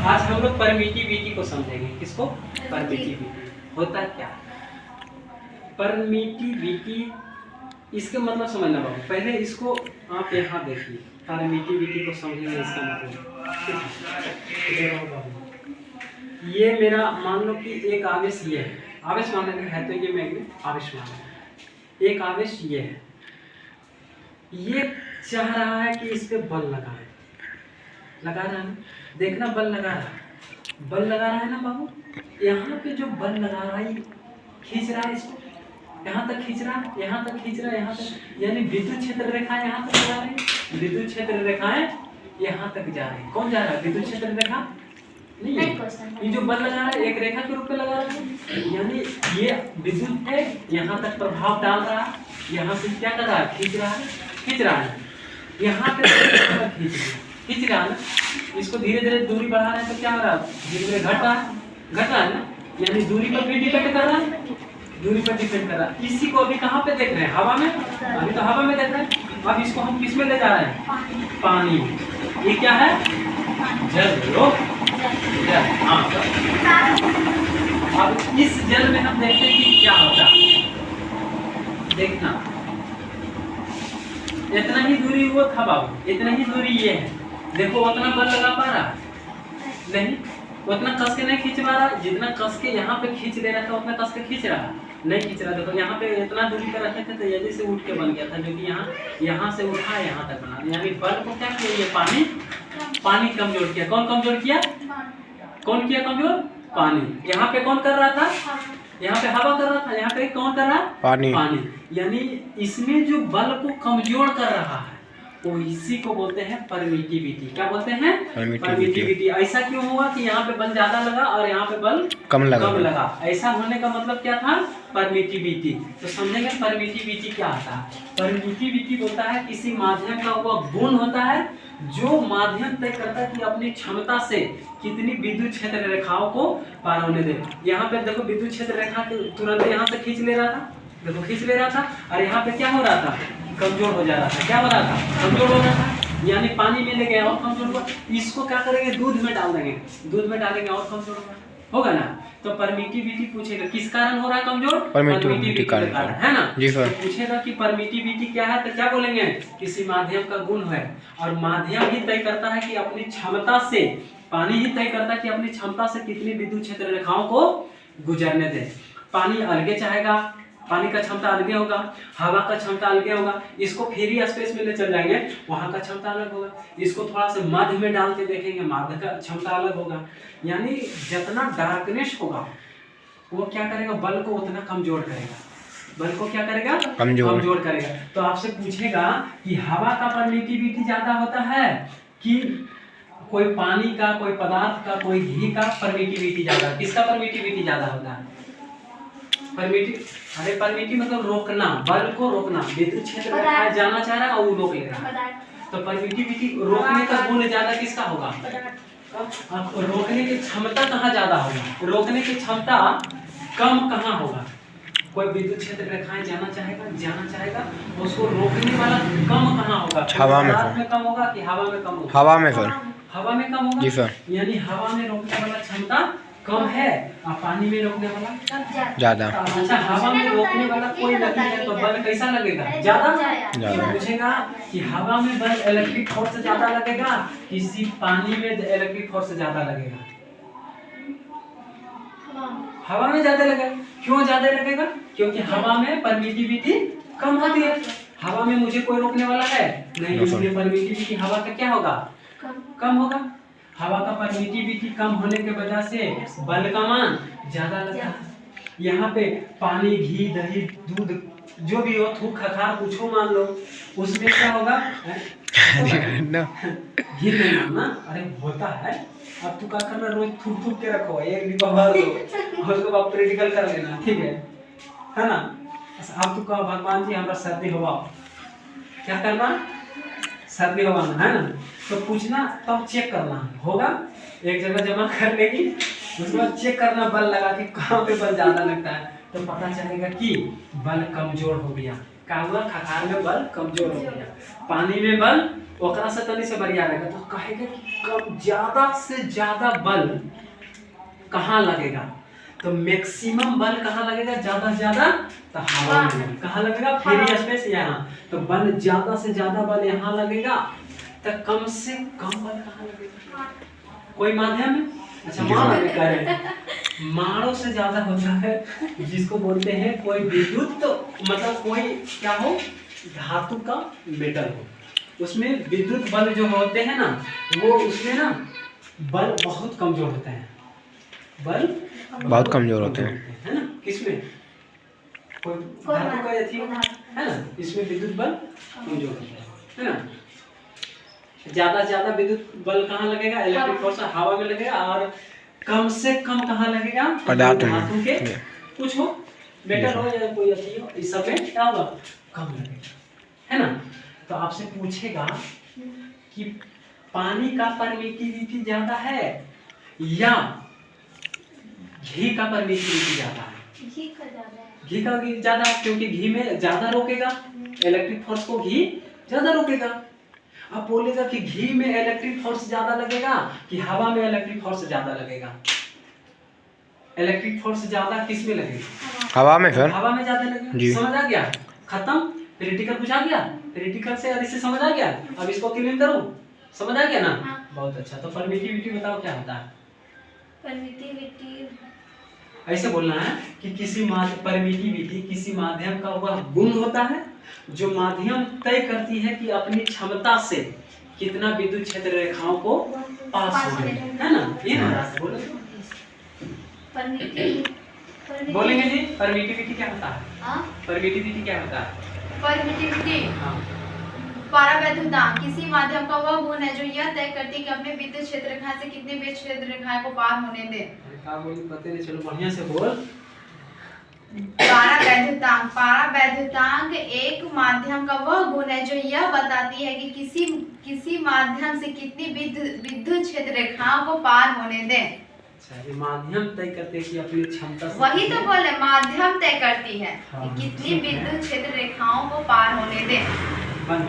आज हम लोग परमिटिविटी को समझेंगे। किसको? परमिटिविटी होता क्या? परमिटिविटी इसके मतलब समझना बाबू। पहले इसको आप यहाँ देखिए, परमिटिविटी को समझेंगे इसका मतलब। ये मेरा मान लो कि एक आवेश ये है, आवेश मानने का है तो ये मैग्नेट आवेश मानना। एक आवेश ये है, ये चाह रहा है कि इस पे बल लगाए, लगा रहा है, देखना बल लगा रहा है, बल लगा रहा है ना बाबू। यहाँ पे जो बल लगा रहा है खींच रहा है इसको, यहाँ तक खींच रहा है, यहाँ तक खींच रहा है, यहाँ तक, यानी विद्युत क्षेत्र रेखाएं यहाँ तक जा रही है, विद्युत क्षेत्र रेखाएं यहाँ तक जा रही है। कौन जा रहा है? विद्युत क्षेत्र रेखा नहीं है, ये जो बल लगा रहा है एक रेखा के रूप में लगा रहा है, यानी ये विद्युत है यहाँ तक प्रभाव डाल रहा है, यहाँ से क्या कर रहा है? खींच रहा है, खींच रहा है, यहाँ पे खींच रहा है ना। इसको धीरे धीरे दूरी बढ़ा रहे हैं तो क्या हो रहा है? धीरे धीरे घट रहा है ना, यानी दूरी पर भी डिपेंड कर रहा है, दूरी पर डिपेंड कर रहा है। इसी को अभी कहाँ पे देख रहे हैं? हवा में। अभी तो हवा में देख रहे हैं, अब इसको हम किस में ले जा रहे हैं? पानी। ये क्या है? जल। लो जल। हाँ, अब इस जल में हम देखते हैं कि क्या होता है। देखना, इतना ही दूरी वो था बाबू, इतना ही दूरी ये है। देखो उतना बल लगा पा रहा नहीं, उतना कस के नहीं खींच पा रहा, जितना कस के यहाँ पे खींच ले रहा था उतना कस के खींच रहा नहीं खींच रहा। देखो यहाँ पे इतना दूरी पर रखे थे तो यदि से उठ के बन गया था, जो कि यहाँ से उठा यहाँ तक बना, यानी बल को क्या किया? ये पानी कमजोर किया। कौन कमजोर किया? कौन किया कमजोर? पानी। यहाँ पे कौन कर रहा था? यहाँ पे हवा कर रहा था, यहाँ पे कौन कर रहा? पानी। यानी इसमें जो बल को कमजोर कर रहा है तो इसी को बोलते हैं परमिटिविटी। क्या बोलते हैं? परमिटिविटी। ऐसा क्यों हुआ कि यहाँ पे बल ज्यादा लगा और यहाँ पे बल कम लगा? ऐसा होने का मतलब क्या था? परमिटिविटी। तो समझेंगे परमिटिविटी क्या होता है। परमिटिविटी होता है किसी माध्यम का वह गुण होता है जो माध्यम तय करता है कि अपनी क्षमता से कितनी विद्युत क्षेत्र रेखाओं को पार होने दे। यहाँ पे देखो विद्युत क्षेत्र रेखा तुरंत यहाँ से खींच ले रहा था, देखो खींच ले रहा था, और यहाँ पे क्या हो रहा था? कमजोर हो जा रहा था। क्या हो रहा था? कमजोर हो रहा था, यानी पानी में ले गए और कमजोर हुआ। इसको क्या करेंगे? दूध में डाल देंगे, दूध में डालेंगे और कमजोर होगा ना। तो परमिटिविटी पूछेगा किस कारण हो रहा है कमजोर? परमिटिविटी कारण है ना जी सर। तो पूछेगा कि परमिटिविटी क्या है तो क्या बोलेंगे? किसी माध्यम का गुण है, और माध्यम ही तय करता है कि अपनी क्षमता से, पानी ही तय करता है कि अपनी क्षमता से कितनी विद्युत क्षेत्र रेखाओं को गुजरने दे। पानी अलगे चाहेगा, पानी का क्षमता अलग होगा, हवा का क्षमता अलग होगा। इसको फ्री स्पेस में ले चल जाएंगे, वहाँ का क्षमता अलग होगा। इसको थोड़ा सा मध्य में डाल के देखेंगे, मध्य का क्षमता अलग होगा। यानी जितना डार्कनेस होगा वो क्या करेगा? बल को उतना कमजोर करेगा। बल को क्या करेगा? कमजोर करेगा। तो आपसे पूछेगा कि हवा का परमिटिविटी ज्यादा होता है कि कोई पानी का, कोई पदार्थ का, कोई घी का परमिटिविटी ज्यादा? किसका परमिटिविटी ज्यादा होता है? परमिटिविटी मतलब रोकना, बल को रोकना। विद्युत क्षेत्र में जाना चाह रहा है और वो रोक ले रहा है, तो परमिटिविटी रोकने का गुण ज्यादा किसका होगा? रोकने की क्षमता कहाँ ज्यादा होगा? रोकने की क्षमता कम कहाँ होगा? कोई विद्युत क्षेत्र रेखाएं जाना चाहेगा, उसको रोकने वाला कम कहाँ होगा? हवा में कम होगा कि हवा में कम होगा? हवा में सर। हवा में कम होगा जी सर। यानी हवा में रोकने वाला क्षमता कम है और पानी में रोकने वाला ज्यादा। अच्छा, हवा में रोकने वाला कोई नहीं है तो बल कैसा लगेगा? ज्यादा। पूछेगा कि हवा में बल इलेक्ट्रिक फोर्स ज्यादा लगेगा, किसी पानी में इलेक्ट्रिक फोर्स ज्यादा लगेगा? हवा में ज्यादा लगेगा। क्यों ज्यादा लगेगा? क्योंकि हवा में परमिटिविटी कम होती है। हवा में मुझे कोई रोकने वाला है नहीं, इसलिए परमिटिविटी हवा का क्या होगा? कम होगा। हवा का परमिटिविटी कम होने के वजह से बल का मान ज्यादा लगता है। यहाँ पे पानी, घी, दही, दूध जो भी हो, थूक खखार कुछ मान लो, उसमें क्या होगा? घी नहीं मानना, अरे होता है। अब तू क्या करना? रोज थूक के रखो, एक डिब्बा भर दो और उसको आप प्रैक्टिकल कर लेना, ठीक है ना। अब तू कहो भगवान जी हमारा सर्दी हवा, क्या करना? सर्दी हवाना है ना। तो पूछना तब चेक करना होगा, एक जगह जमा कर लेगी, उसके बाद चेक करना बल लगा के कहाँ पे बल ज्यादा लगता है, तो पता चलेगा कि बल कमजोर हो गया। क्या हुआ? खखार में बल कमजोर हो गया, पानी में बल ओकरा से तनी से बढ़िया रहेगा, तो कहेगा कि कम ज्यादा से ज्यादा बल कहाँ लगेगा, तो मैक्सिमम बल कहाँ लगेगा ज्यादा से ज्यादा, तो हवा में लगेगा। कहाँ लगेगा, फ्री स्पेस यहाँ, तो बल ज्यादा से ज्यादा बल यहाँ लगेगा, तो कम से कम बल कहाँ लगेगा, कोई माध्यम है। अच्छा मान कह रहे हैं मारों से ज्यादा होता है, जिसको बोलते हैं कोई विद्युत, तो मतलब कोई क्या हो, धातु का मेटल हो, उसमें विद्युत बल जो होते हैं ना, वो उसमें ना बल बहुत कमजोर होते हैं, बल बहुत कमजोर होते हैं, है ना। किसमें, कोई धातु का अथी है ना, इसमें विद्युत बल कमजोर होता है ना। ज्यादा विद्युत बल कहाँ लगेगा, इलेक्ट्रिक फोर्स हवा में लगेगा, और कम से कम कहाँ लगेगा, धातु के कुछ हो, मेटल हो या कोई अथी हो, इस सब में क्या होगा, कम लगेगा, है ना। तो आपसे पूछेगा कि पानी का परमिटिविटी ज्यादा है या घी का परमिटिविटी ज्यादा है, घी का ज्यादा है, घी का ज्यादा, क्योंकि घी में ज्यादा रोकेगा, इलेक्ट्रिक फोर्स को घी ज्यादा रोकेगा। अब बोलेगा कि घी में इलेक्ट्रिक फोर्स ज्यादा लगेगा कि हवा में इलेक्ट्रिक फोर्स ज्यादा लगेगा, इलेक्ट्रिक फोर्स ज्यादा किस में लगेगा, हवा में सर, हवा में ज्यादा लगेगा। समझ आ गया, खत्म, प्रैक्टिकल पूछा गया, प्रैक्टिकल से इससे समझ आ गया। अब इसको क्लीन करूं, समझ आ गया ना, बहुत अच्छा। तो परमिटिविटी बताओ क्या होता है, परमिटिविटी ऐसे बोलना है कि परमिटिविटी किसी माध्यम का वह गुण होता है जो माध्यम तय करती है कि अपनी क्षमता से कितना विद्युत क्षेत्र रेखाओं को पास होने, है ना। ये बोलो, बोलेंगे जी, परमिटिविटी क्या होता है, परमिटिविटी क्या होता है, परमिटिविटी हाँ परावैद्युतांक किसी माध्यम का वह गुण है जो यह तय करती है कि अपने विद्युत क्षेत्र रेखा से कितने विद्युत क्षेत्र रेखाएं को पार होने दे। क्या बोल, पता नहीं, चलो बढ़िया से बोल। परावैद्युतांक एक माध्यम का वह गुण है जो यह बताती है कि किसी माध्यम से कितनी विद्युत क्षेत्र रेखाओं को पार होने दे। अच्छा, ये माध्यम तय करते हैं कि अपनी क्षमता से, वही तो बोले, माध्यम तय करती है हाँ, कि कितनी विद्युत क्षेत्र रेखाओं को पार होने दे। बंद।